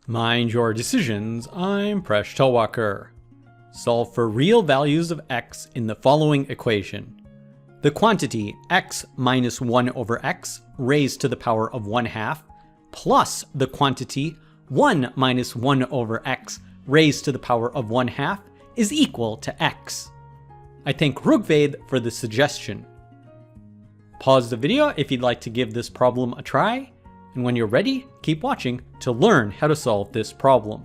Mind your decisions, I'm Presh Talwalkar. Solve for real values of x in the following equation. The quantity x minus 1 over x raised to the power of 1/2 plus the quantity 1 minus 1 over x raised to the power of 1/2 is equal to x. I thank Rugved for the suggestion. Pause the video if you'd like to give this problem a try, and when you're ready, keep watching to learn how to solve this problem.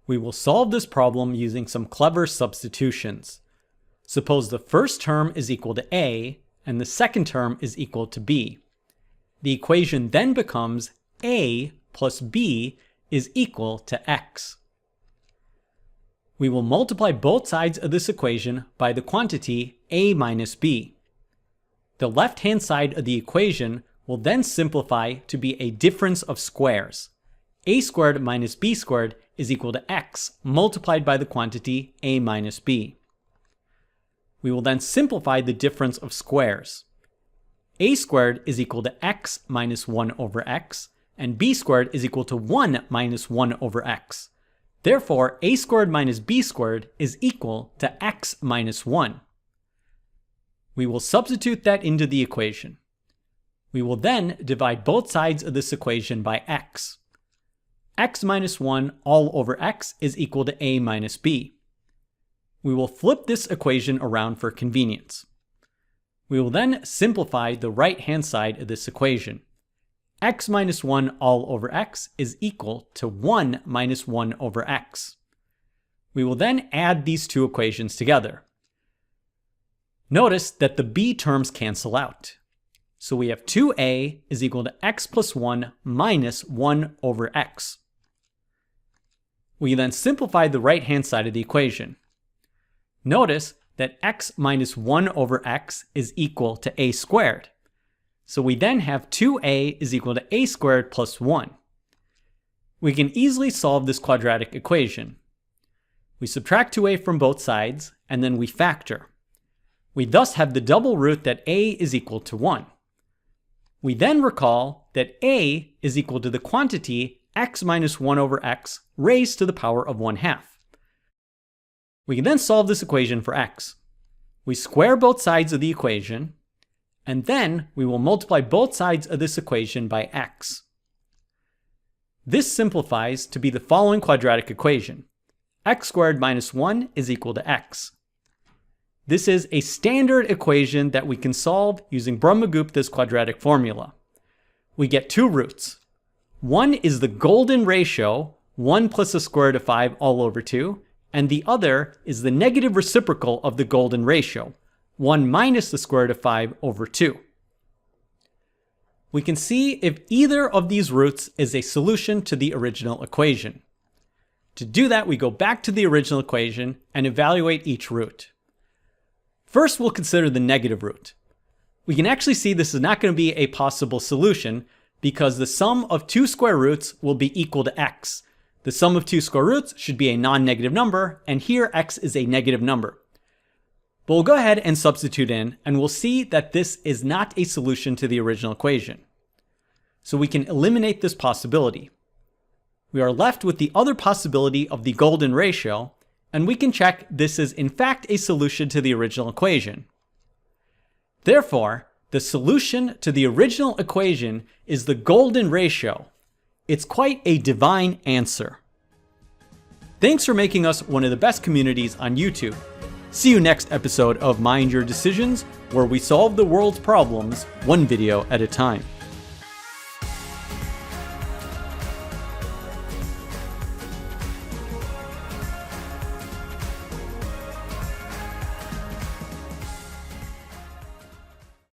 We will solve this problem using some clever substitutions. Suppose the first term is equal to a, and the second term is equal to b. The equation then becomes a plus b is equal to x. We will multiply both sides of this equation by the quantity a minus b. The left-hand side of the equation will then simplify to be a difference of squares. A squared minus b squared is equal to x multiplied by the quantity a minus b. We will then simplify the difference of squares. A squared is equal to x minus 1 over x, and b squared is equal to 1 minus 1 over x. Therefore, a squared minus b squared is equal to x minus 1. We will substitute that into the equation. We will then divide both sides of this equation by x. X minus 1 all over x is equal to a minus b. We will flip this equation around for convenience. We will then simplify the right-hand side of this equation. X minus 1 all over x is equal to 1 minus 1 over x. We will then add these two equations together. Notice that the b terms cancel out. So we have 2a is equal to x plus 1 minus 1 over x. We then simplify the right-hand side of the equation. Notice that x minus 1 over x is equal to a squared. So we then have 2a is equal to a squared plus 1. We can easily solve this quadratic equation. We subtract 2a from both sides, and then we factor. We thus have the double root that a is equal to 1. We then recall that a is equal to the quantity x minus 1 over x raised to the power of 1/2. We can then solve this equation for x. We square both sides of the equation, and then we will multiply both sides of this equation by x. This simplifies to be the following quadratic equation. X squared minus 1 is equal to x. This is a standard equation that we can solve using Brahmagupta's quadratic formula. We get two roots. One is the golden ratio, 1 plus the square root of 5 all over 2, and the other is the negative reciprocal of the golden ratio, 1 minus the square root of 5 over 2. We can see if either of these roots is a solution to the original equation. To do that, we go back to the original equation and evaluate each root. First, we'll consider the negative root. We can actually see this is not going to be a possible solution because the sum of two square roots will be equal to x. The sum of two square roots should be a non-negative number, and here x is a negative number. But we'll go ahead and substitute in, and we'll see that this is not a solution to the original equation. So we can eliminate this possibility. We are left with the other possibility of the golden ratio, and we can check this is in fact a solution to the original equation. Therefore, the solution to the original equation is the golden ratio. It's quite a divine answer. Thanks for making us one of the best communities on YouTube. See you next episode of Mind Your Decisions, where we solve the world's problems one video at a time.